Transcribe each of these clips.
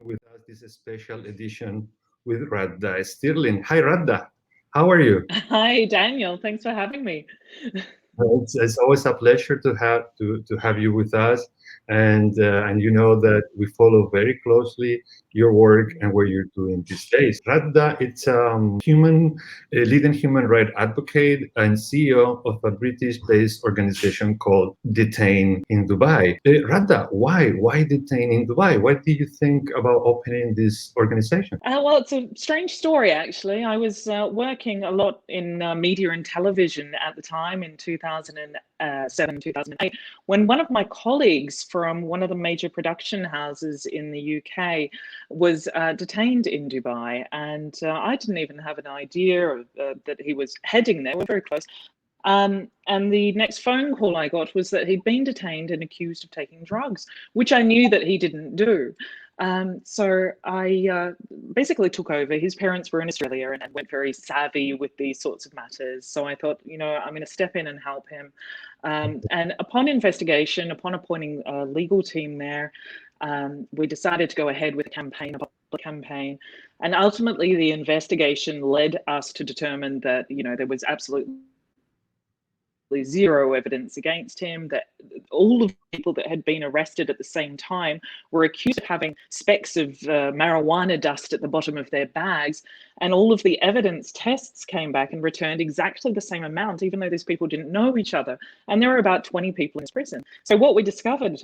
with us this special edition with Radha Stirling. Hi, Radha. How are you? Hi, Daniel. Thanks for having me. It's always a pleasure to have you with us, and you know that we follow very closely your work and what you're doing these days. Radha, it's a leading human rights advocate and CEO of a British-based organization called Detain in Dubai. Radha, why Detain in Dubai? Why did you think about opening this organization? Well, it's a strange story, actually. I was working a lot in media and television at the time in 2007, 2008, when one of my colleagues from one of the major production houses in the UK was detained in Dubai. And I didn't even have an idea that he was heading there. We're very close. And the next phone call I got was that he'd been detained and accused of taking drugs, which I knew that he didn't do. So I basically took over. His parents were in Australia and went very savvy with these sorts of matters. So I thought, I'm going to step in and help him. And upon investigation, upon appointing a legal team there, we decided to go ahead with a campaign, a public campaign. And ultimately, the investigation led us to determine that, there was absolutely zero evidence against him, that all of the people that had been arrested at the same time were accused of having specks of marijuana dust at the bottom of their bags. And all of the evidence tests came back and returned exactly the same amount, even though these people didn't know each other. And there were about 20 people in this prison. So what we discovered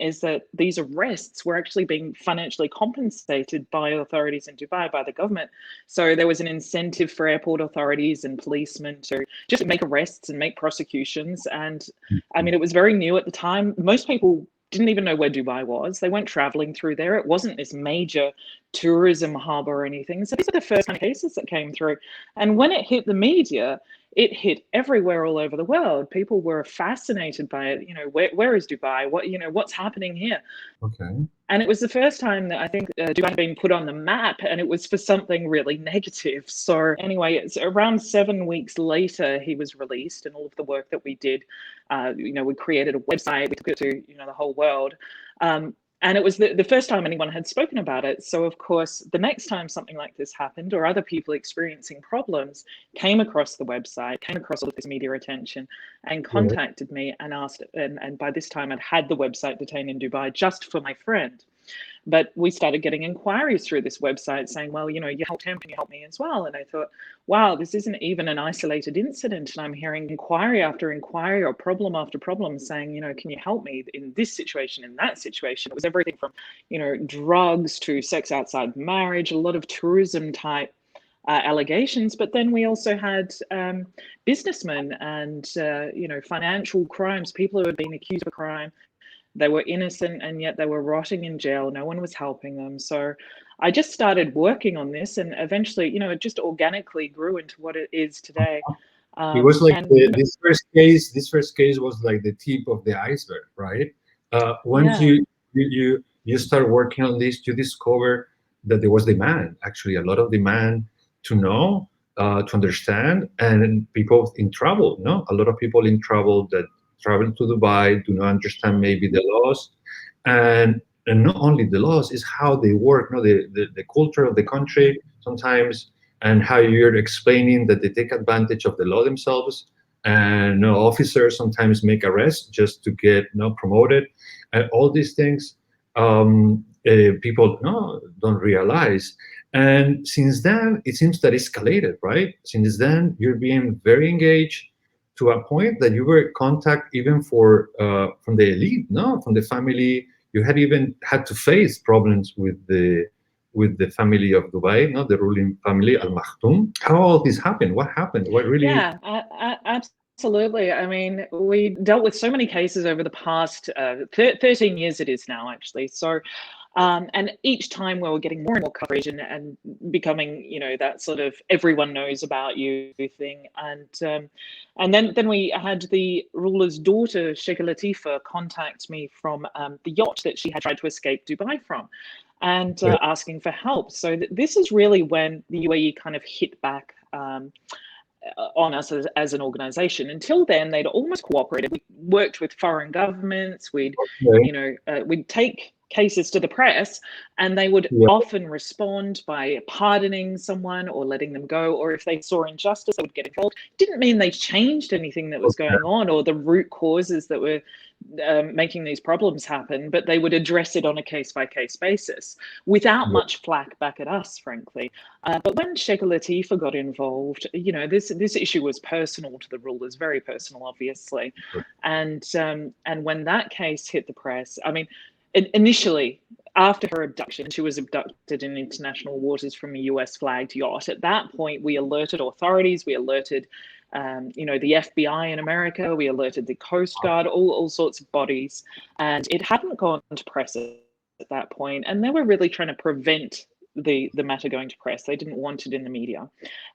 is that these arrests were actually being financially compensated by authorities in Dubai, by the government. So there was an incentive for airport authorities and policemen to just make arrests and make prosecutions. And I mean, it was very new at the time. Most people didn't even know where Dubai was. They weren't traveling through there. It wasn't this major tourism hub or anything. So these are the first kind of cases that came through. And when it hit the media, it hit everywhere all over the world. People were fascinated by it. Where is Dubai? What's happening here? Okay. And it was the first time that I think Dubai had been put on the map, and it was for something really negative. So anyway, it's around 7 weeks later, he was released, and all of the work that we did, we created a website, we took it to, the whole world. And it was the first time anyone had spoken about it. So, of course, the next time something like this happened, or other people experiencing problems came across the website, came across all of this media attention, and Yeah. contacted me and asked, and by this time I'd had the website Detained in Dubai just for my friend. But we started getting inquiries through this website saying, well, you helped him, can you help me as well? And I thought, wow, this isn't even an isolated incident. And I'm hearing inquiry after inquiry or problem after problem saying, can you help me in this situation, in that situation? It was everything from, drugs to sex outside marriage, a lot of tourism type allegations. But then we also had businessmen and, financial crimes, people who had been accused of a crime. They were innocent and yet they were rotting in jail. No one was helping them. So I just started working on this, and eventually, it just organically grew into what it is today. It was like And, this first case. This first case was like the tip of the iceberg, right? Once yeah, you start working on this, you discover that there was demand, actually a lot of demand to know, to understand, and people in trouble. No, a lot of people in trouble that travel to Dubai do not understand maybe the laws, and not only the laws is how they work. No, the culture of the country sometimes, and how you're explaining that they take advantage of the law themselves, and officers sometimes make arrests just to get promoted, and all these things, people no don't realize. And since then it seems that escalated, right? Since then you're being very engaged to a point that you were contact even for from the elite, no, from the family. You had even had to face problems with the family of Dubai, no, the ruling family, Al Maktoum. How all this happened? What happened? What really? yeah, absolutely. I mean, we dealt with so many cases over the past 13 years it is now, actually. So, and each time we were getting more and more coverage and becoming, that sort of everyone knows about you thing. And then we had the ruler's daughter, Sheikha Latifa, contact me from the yacht that she had tried to escape Dubai from, and asking for help. So this is really when the UAE kind of hit back on us as an organization. Until then, they'd almost cooperated. We worked with foreign governments. We'd, Okay. we'd take cases to the press, and they would Yeah. often respond by pardoning someone or letting them go, or if they saw injustice, they would get involved. Didn't mean they changed anything that was Okay. going on or the root causes that were making these problems happen, but they would address it on a case-by-case basis without Yeah. much flack back at us, frankly. But when Sheikh Latifah got involved, this issue was personal to the rulers, very personal, obviously. And when that case hit the press, I mean, initially, after her abduction, she was abducted in international waters from a US flagged yacht. At that point, we alerted authorities, we alerted the FBI in America, we alerted the Coast Guard, all sorts of bodies, and it hadn't gone to press at that point, and they were really trying to prevent the matter going to press. They didn't want it in the media,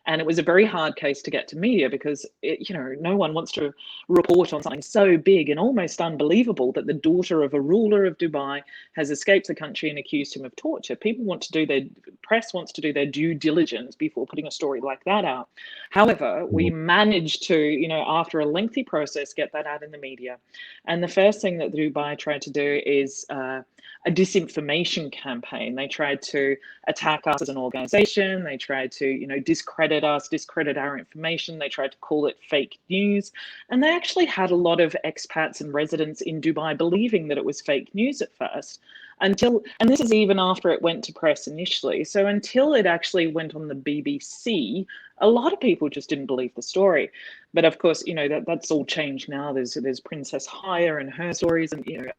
and it was a very hard case to get to media because no one wants to report on something so big and almost unbelievable that the daughter of a ruler of Dubai has escaped the country and accused him of torture. Press wants to do their due diligence before putting a story like that out. However, we managed to, after a lengthy process, get that out in the media. And the first thing that Dubai tried to do is a disinformation campaign. They tried to attack us as an organization. They tried to, discredit us, discredit our information. They tried to call it fake news. And they actually had a lot of expats and residents in Dubai believing that it was fake news at first. And this is even after it went to press initially. So until it actually went on the BBC, a lot of people just didn't believe the story. But of course, that's all changed now. There's Princess Haya and her stories, and the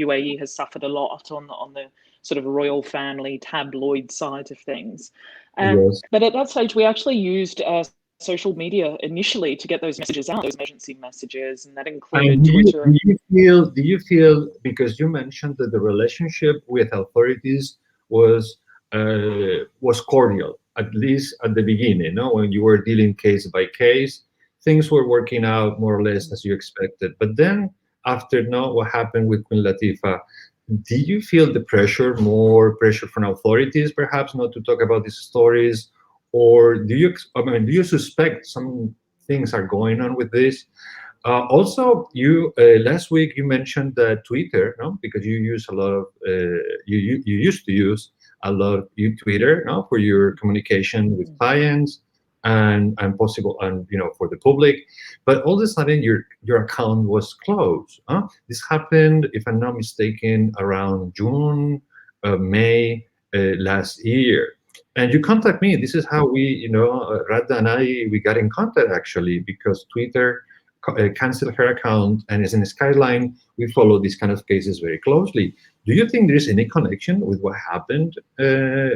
UAE has suffered a lot on the sort of royal family tabloid side of things. Yes. But at that stage, we actually used social media initially to get those messages out, those emergency messages, and that included And Twitter. do you feel, because you mentioned that the relationship with authorities was cordial, at least at the beginning, no? When you were dealing case by case, things were working out more or less as you expected. But then after what happened with Queen Latifah, did you feel the more pressure from authorities, perhaps not to talk about these stories? Or do you suspect some things are going on with this? Also, you last week you mentioned that Twitter, no, because you use a lot of you used to use a lot of Twitter, no, for your communication with clients and possible and for the public, but all of a sudden your account was closed. Huh? This happened, if I'm not mistaken, around June, May last year. And you contact me. This is how we, Radha and I, we got in contact actually, because Twitter canceled her account, and as in Skyline, we follow these kind of cases very closely. Do you think there is any connection with what happened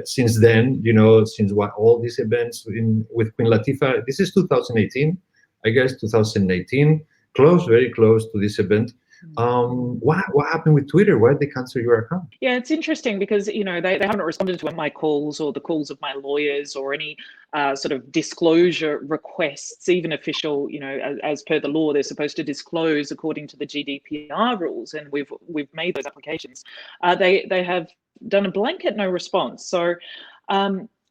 since then? Since what all these events with Queen Latifah, this is 2018, I guess 2018, very close to this event. What happened with Twitter? Why did they cancel your account? Yeah, it's interesting because they haven't responded to my calls or the calls of my lawyers or any sort of disclosure requests, even official. As per the law, they're supposed to disclose according to the GDPR rules, and we've made those applications. They have done a blanket no response. So.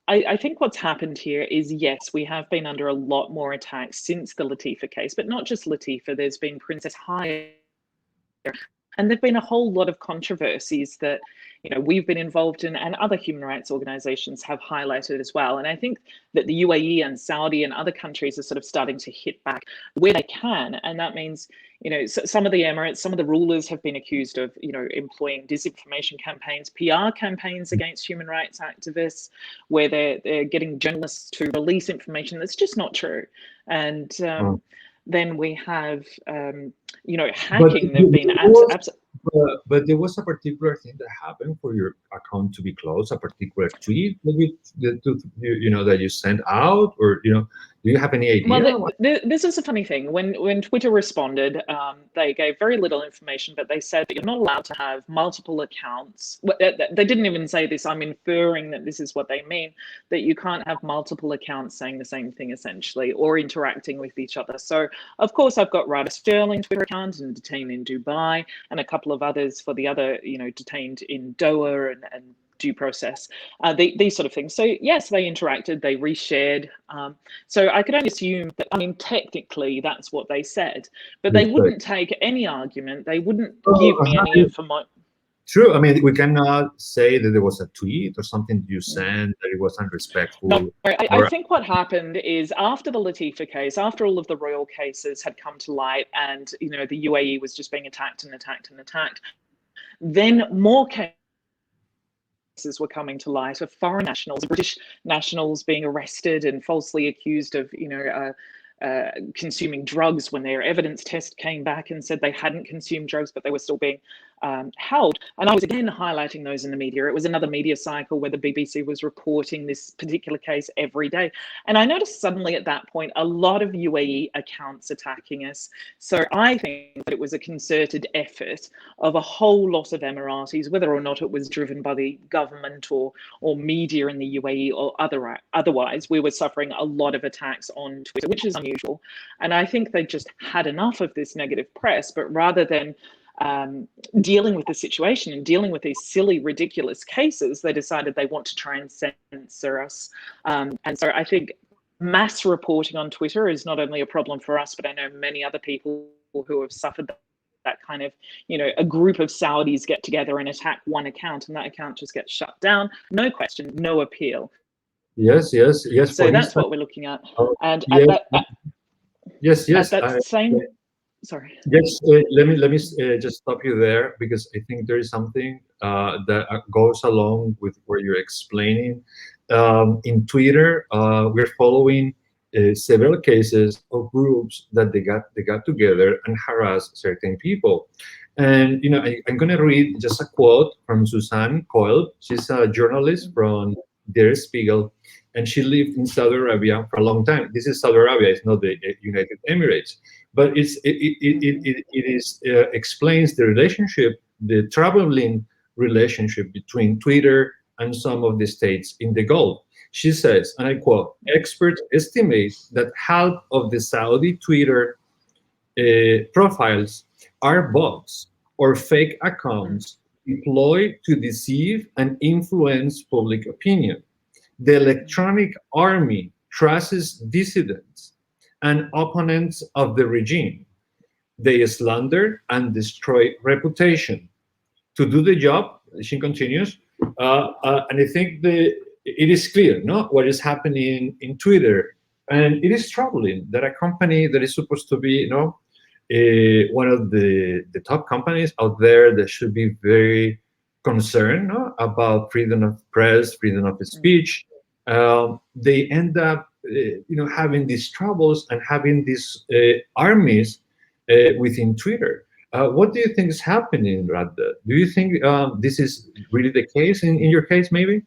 I think what's happened here is, yes, we have been under a lot more attacks since the Latifah case, but not just Latifah. There's been Princess Haya. And there've been a whole lot of controversies that, we've been involved in, and other human rights organizations have highlighted as well. And I think that the UAE and Saudi and other countries are sort of starting to hit back where they can. And that means, some of the Emirates, some of the rulers have been accused of, employing disinformation campaigns, PR campaigns against human rights activists, where they're getting journalists to release information that's just not true. And then we have, hacking. They've been but there was a particular thing that happened for your account to be closed, a particular tweet that you sent out, or do you have any idea? Well, this is a funny thing. When Twitter responded, they gave very little information, but they said that you're not allowed to have multiple accounts. They didn't even say this. I'm inferring that this is what they mean, that you can't have multiple accounts saying the same thing, essentially, or interacting with each other. So, of course, I've got Radha Stirling Twitter account and detained in Dubai, and a couple of others for the other, detained in Doha and due process, these sort of things. So yes, they interacted, they reshared. So I could only assume that, technically that's what they said, but they wouldn't take any argument. They wouldn't give me any information. True. I mean, we cannot say that there was a tweet or something you sent that it was No, unrespectful. I Or think what happened is after the Latifa case, after all of the royal cases had come to light, and the UAE was just being attacked and attacked and attacked, then more cases were coming to light of foreign nationals, British nationals being arrested and falsely accused of, consuming drugs when their evidence test came back and said they hadn't consumed drugs, but they were still being held. And I was again highlighting those in the media. It was another media cycle where the BBC was reporting this particular case every day. And I noticed suddenly at that point, a lot of UAE accounts attacking us. So I think that it was a concerted effort of a whole lot of Emiratis, whether or not it was driven by the government or media in the UAE or otherwise, we were suffering a lot of attacks on Twitter, which is unusual. And I think they just had enough of this negative press, but rather than dealing with the situation and dealing with these silly, ridiculous cases, they decided they want to try and censor us. And so I think mass reporting on Twitter is not only a problem for us, but I know many other people who have suffered that kind of, a group of Saudis get together and attack one account, and that account just gets shut down. No question, no appeal. yes, yes, yes. For So that's instance, what we're looking at. uh, And yes, yes, at yes. that same, sorry. Yes, let me just stop you there because I think there is something that goes along with what you're explaining. In Twitter, we're following several cases of groups that they got together and harassed certain people. And I'm going to read just a quote from Suzanne Coyle. She's a journalist from Der Spiegel, and she lived in Saudi Arabia for a long time. This is Saudi Arabia; it's not the United Emirates, but it explains the relationship, the troubling relationship between Twitter and some of the states in the Gulf. She says, and I quote: "Experts estimate that half of the Saudi Twitter profiles are bots or fake accounts deployed to deceive and influence public opinion. The electronic army traces dissidents and opponents of the regime. They slander and destroy reputation. To do the job," she continues, and I think it is clear, no, what is happening in Twitter, and it is troubling that a company that is supposed to be, one of the top companies out there that should be very concerned, no, about freedom of press, freedom of speech, they end up, having these troubles and having these armies within Twitter. What do you think is happening, Radha? Do you think this is really the case in your case, maybe?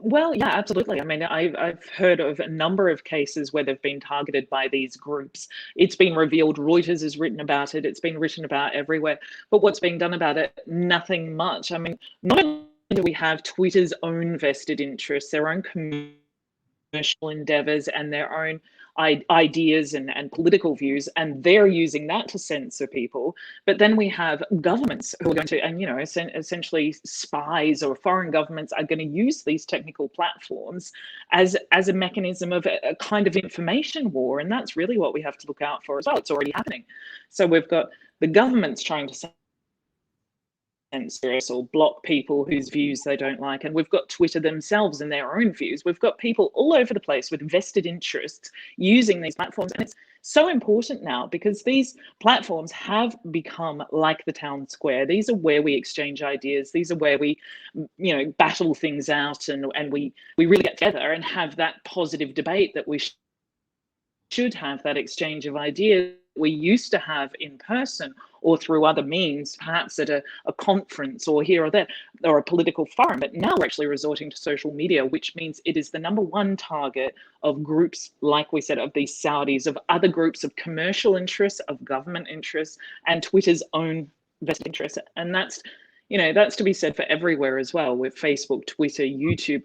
Well, yeah, absolutely. I mean, I've heard of a number of cases where they've been targeted by these groups. It's been revealed, Reuters has written about it, it's been written about everywhere. But what's being done about it? Nothing much. I mean, not only do we have Twitter's own vested interests, their own commercial endeavors, and their own ideas and political views, and they're using that to censor people. But then we have governments who are going to, and essentially spies or foreign governments are going to use these technical platforms as a mechanism of a kind of information war, and that's really what we have to look out for as well. It's already happening. So we've got the governments trying to censor us or block people whose views they don't like. And we've got Twitter themselves and their own views. We've got people all over the place with vested interests using these platforms. And it's so important now because these platforms have become like the town square. These are where we exchange ideas. These are where we, battle things out and we really get together and have that positive debate that we should have, that exchange of ideas we used to have in person or through other means, perhaps at a conference or here or there, or a political forum. But now we're actually resorting to social media, which means it is the number one target of groups, like we said, of these Saudis, of other groups of commercial interests, of government interests, and Twitter's own vested interests. And that's to be said for everywhere as well, with Facebook, Twitter, YouTube.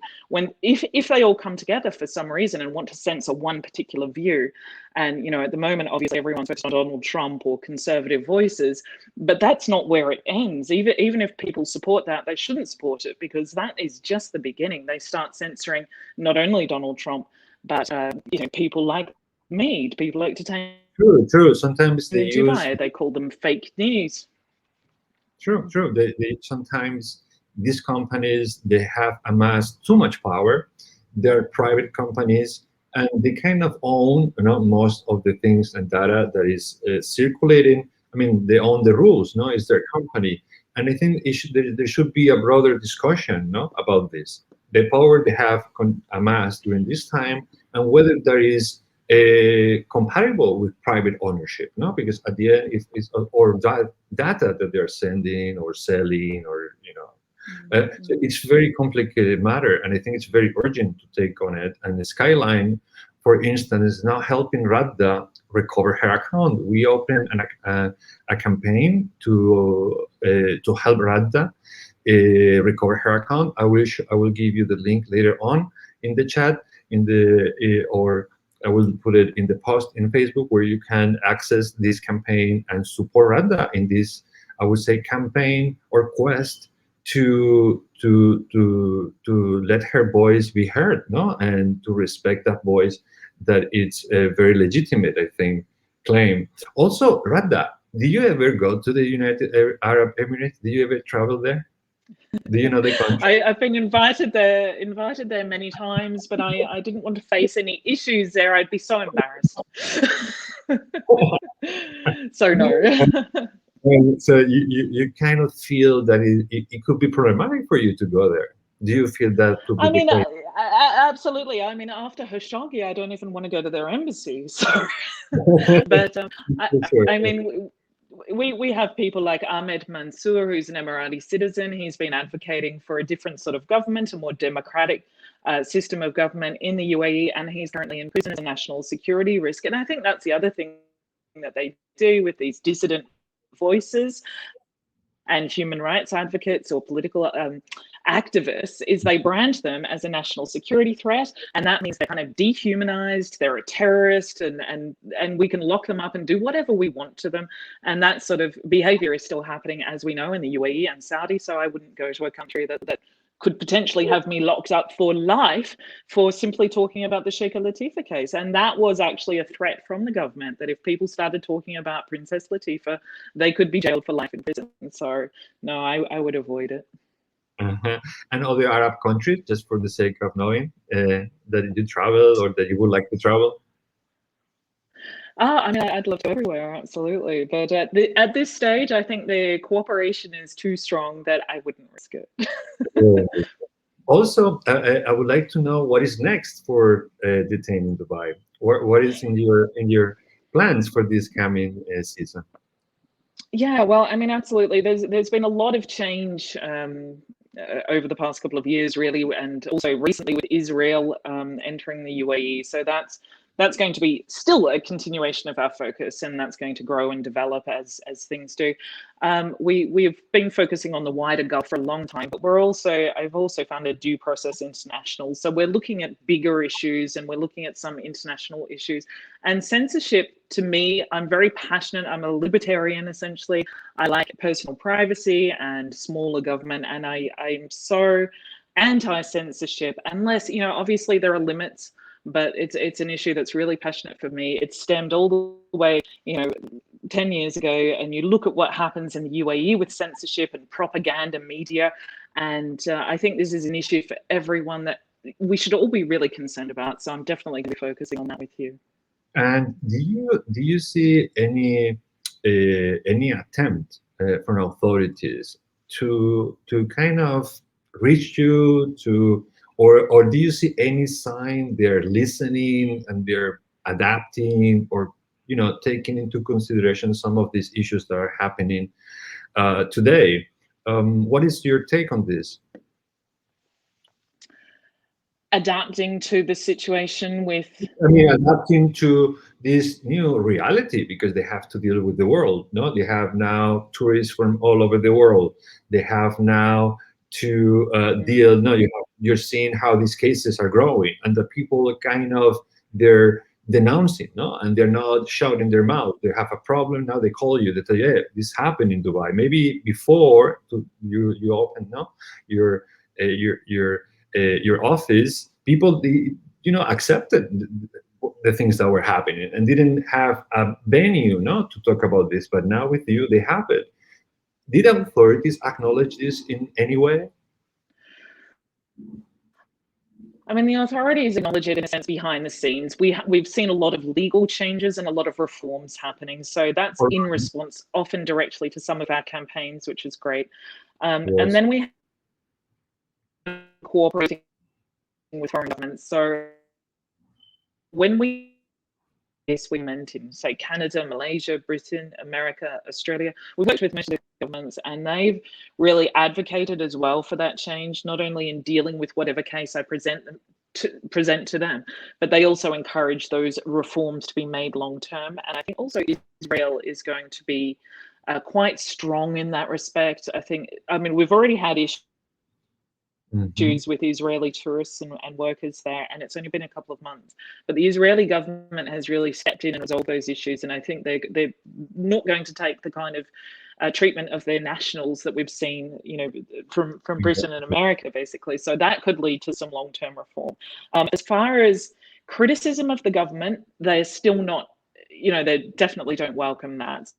If they all come together for some reason and want to censor one particular view, and at the moment, obviously everyone's focused on Donald Trump or conservative voices, but that's not where it ends. Even if people support that, they shouldn't support it because that is just the beginning. They start censoring not only Donald Trump, but people like me, people like to take True, true. Sometimes they in use Dubai. They call them fake news. True, true. They sometimes these companies they have amassed too much power. They're private companies, and they kind of own, most of the things and data that is circulating. I mean, they own the rules. No, it's their company, and I think there should be a broader discussion, no, about this. The power they have amassed during this time, and whether there is compatible with private ownership, no? Because at the end, if it's or that data that they're sending or selling, or so Mm-hmm. it's very complicated matter, and I think it's very urgent to take on it. And the Skyline, for instance, is now helping Radha recover her account. We opened a campaign to help Radha recover her account. I will give you the link later on in the chat, in the or I will put it in the post in Facebook, where you can access this campaign and support Radha in this, I would say, campaign or quest to let her voice be heard, no, and to respect that voice, that it's a very legitimate, I think, claim. Also, Radha, do you ever go to the United Arab Emirates? Do you ever travel there? Do you know the country? I've been invited there many times, but I didn't want to face any issues there. I'd be so embarrassed. So no. And so you kind of feel that it could be problematic for you to go there. Do you feel that could be I the mean, case? absolutely. I mean, after Khashoggi, I don't even want to go to their embassy. So, but I, For sure. I mean, we have people like Ahmed Mansour, who's an Emirati citizen. He's been advocating for a different sort of government, a more democratic system of government in the UAE, and he's currently in prison as a national security risk. And I think that's the other thing that they do with these dissident voices and human rights advocates or political activists is they brand them as a national security threat, and that means they're kind of dehumanized, they're a terrorist, and we can lock them up and do whatever we want to them. And that sort of behavior is still happening, as we know, in the UAE and Saudi. So I wouldn't go to a country that could potentially have me locked up for life for simply talking about the Sheikh Latifah case. And that was actually a threat from the government, that if people started talking about Princess Latifah, they could be jailed for life in prison. So no, I would avoid it. Uh-huh. And other Arab countries, just for the sake of knowing that you travel or that you would like to travel? I mean, I'd love to go everywhere, absolutely. But at this stage, I think the cooperation is too strong that I wouldn't risk it. Yeah. Also, I would like to know what is next for Detain in Dubai. What is in your plans for this coming season? Yeah, well, I mean, absolutely. There's been a lot of change over the past couple of years, really, and also recently with Israel entering the UAE. So that's going to be still a continuation of our focus, and that's going to grow and develop as things do. We've been focusing on the wider Gulf for a long time, but I've also founded Due Process International. So we're looking at bigger issues, and we're looking at some international issues. And censorship, to me, I'm very passionate. I'm a libertarian, essentially. I like personal privacy and smaller government, and I'm so anti-censorship, unless, obviously there are limits, but it's an issue that's really passionate for me. It stemmed all the way, 10 years ago, and you look at what happens in the UAE with censorship and propaganda media, and I think this is an issue for everyone that we should all be really concerned about. So I'm definitely going to be focusing on that with you. And do you see any attempt from authorities to kind of reach you or do you see any sign they're listening and they're adapting, or taking into consideration some of these issues that are happening today? What is your take on this? Adapting to the situation with. I mean, adapting to this new reality, because they have to deal with the world. No, they have now tourists from all over the world. They have now to deal. No, you're seeing how these cases are growing, and the people are kind of they're denouncing, no, and they're not shouting their mouth. They have a problem now. They call you. They tell you, "Hey, this happened in Dubai." Maybe before you open, no, your your office, people accepted the things that were happening and didn't have a venue, no, to talk about this. But now with you, they have it. Did authorities acknowledge this in any way? I mean, the authorities acknowledge it in a sense behind the scenes. We've seen a lot of legal changes and a lot of reforms happening. So that's Or in response, often directly to some of our campaigns, which is great. And yes. then we have cooperating with foreign governments. So when we meant in, say, Canada, Malaysia, Britain, America, Australia, we've worked with most of the governments, and they've really advocated as well for that change, not only in dealing with whatever case I present to them, but they also encourage those reforms to be made long term. And I think also Israel is going to be quite strong in that respect. I mean, we've already had issues with Israeli tourists and workers there, and it's only been a couple of months. But the Israeli government has really stepped in and resolved those issues, and I think they're not going to take the kind of treatment of their nationals that we've seen, from Britain and America, basically. So that could lead to some long-term reform. As far as criticism of the government, they're still not, they definitely don't welcome that.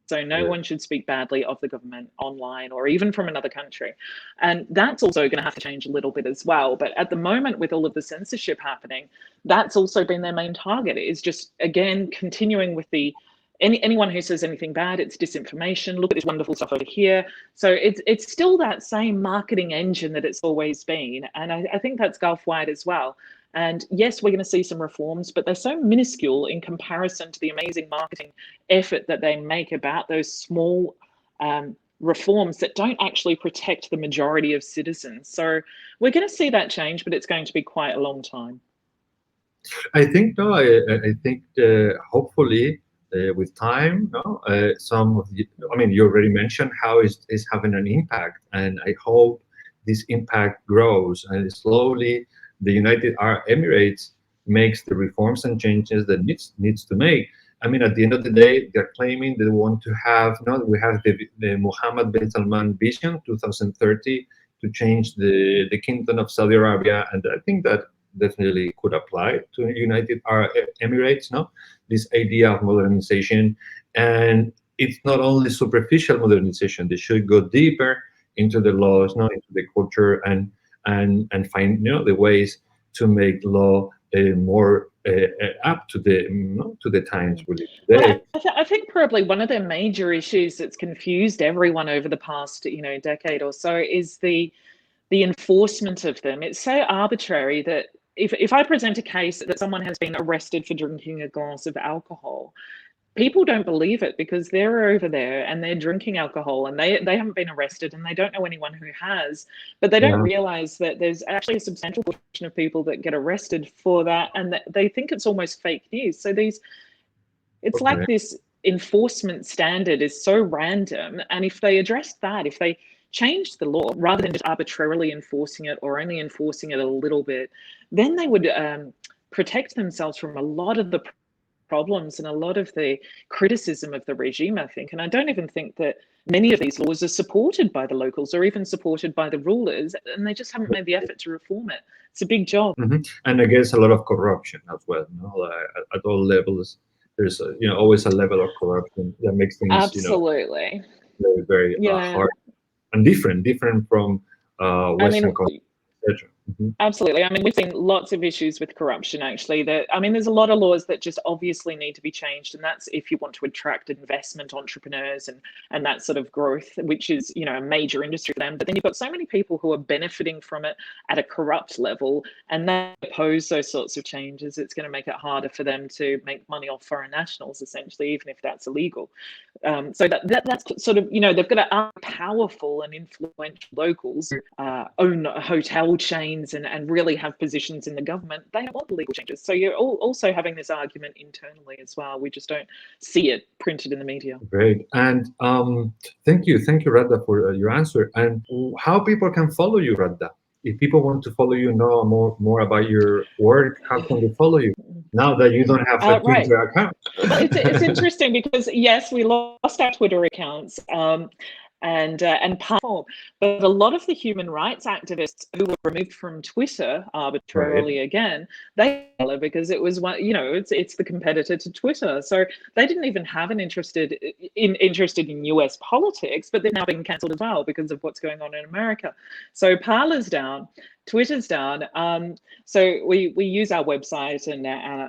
So no one should speak badly of the government online or even from another country. And that's also going to have to change a little bit as well. But at the moment, with all of the censorship happening, that's also been their main target, is just, again, continuing with anyone who says anything bad, it's disinformation. Look at this wonderful stuff over here. So it's still that same marketing engine that it's always been. And I think that's Gulf-wide as well. And yes, we're going to see some reforms, but they're so minuscule in comparison to the amazing marketing effort that they make about those small reforms that don't actually protect the majority of citizens. So we're going to see that change, but it's going to be quite a long time. I think no. I think hopefully with time, no, some of the. I mean, you already mentioned how it's having an impact, and I hope this impact grows and slowly the United Arab Emirates makes the reforms and changes that needs to make. I mean, at the end of the day, they're claiming they want to have. No, we have the Mohammed bin Salman vision 2030 to change the Kingdom of Saudi Arabia, and I think that definitely could apply to United Arab Emirates. No, this idea of modernization, and it's not only superficial modernization. They should go deeper into the laws, not into the culture, and find the ways to make law more up to the times we live today. Well, I think probably one of the major issues that's confused everyone over the past decade or so is the enforcement of them. It's so arbitrary that if I present a case that someone has been arrested for drinking a glass of alcohol, people don't believe it because they're over there and they're drinking alcohol and they haven't been arrested and they don't know anyone who has, but they don't realize that there's actually a substantial portion of people that get arrested for that, and that they think it's almost fake news. So it's like this enforcement standard is so random, and if they addressed that, if they changed the law rather than just arbitrarily enforcing it or only enforcing it a little bit, then they would protect themselves from a lot of the problems and a lot of the criticism of the regime, I think. And I don't even think that many of these laws are supported by the locals or even supported by the rulers, and they just haven't made the effort to reform it. It's a big job. And I guess a lot of corruption as well, at all levels. There's always a level of corruption that makes things absolutely very, very hard and different from Western countries, etc. Absolutely. I mean, we've seen lots of issues with corruption, actually. There's a lot of laws that just obviously need to be changed, and that's if you want to attract investment, entrepreneurs, and that sort of growth, which is, a major industry for them. But then you've got so many people who are benefiting from it at a corrupt level, and they oppose those sorts of changes. It's going to make it harder for them to make money off foreign nationals, essentially, even if that's illegal. So that's sort of, they've got to powerful and influential locals own hotel chains and really have positions in the government. They don't want the legal changes. So you're also having this argument internally as well. We just don't see it printed in the media. Great. And thank you, Radha, for your answer. And how people can follow you, Radha? If people want to follow you, know more about your work, how can they follow you now that you don't have a Twitter account? Well, it's interesting because yes, we lost our Twitter accounts. and powerful. But a lot of the human rights activists who were removed from Twitter arbitrarily Right. again, they because it was one, it's the competitor to Twitter. So they didn't even have an interested in US politics, but they've now been cancelled as well because of what's going on in America. So Parler's down, Twitter's down. So we use our website and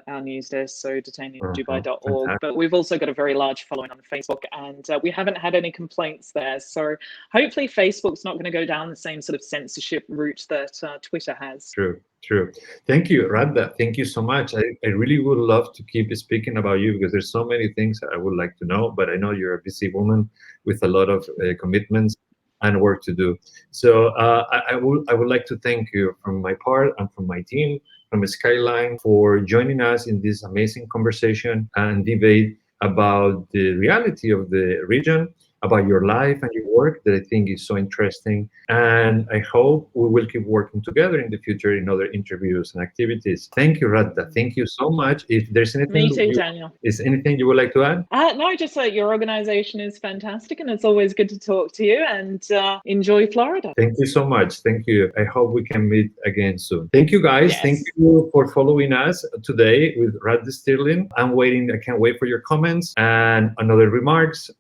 our news desk, so detainindubai.org, Fantastic. but we've also got a very large following on Facebook, and we haven't had any complaints there. So hopefully Facebook's not going to go down the same sort of censorship route that Twitter has. True, true. Thank you, Radha. Thank you so much. I really would love to keep speaking about you because there's so many things I would like to know, but I know you're a busy woman with a lot of commitments and work to do. So I would like to thank you from my part and from my team, from Skyline, for joining us in this amazing conversation and debate about the reality of the region, about your life and your work that I think is so interesting. And I hope we will keep working together in the future in other interviews and activities. Thank you, Radha. Thank you so much. If there's Me anything too, Daniel. is anything you would like to add? No, just that your organization is fantastic, and it's always good to talk to you, and enjoy Florida. Thank you so much. Thank you. I hope we can meet again soon. Thank you, guys. Thank Yes. you for following us today with Radha Stirling. I'm waiting. I can't wait for your comments and another remarks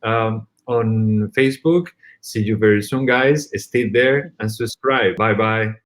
on Facebook. See you very soon, guys. Stay there and subscribe. Bye bye.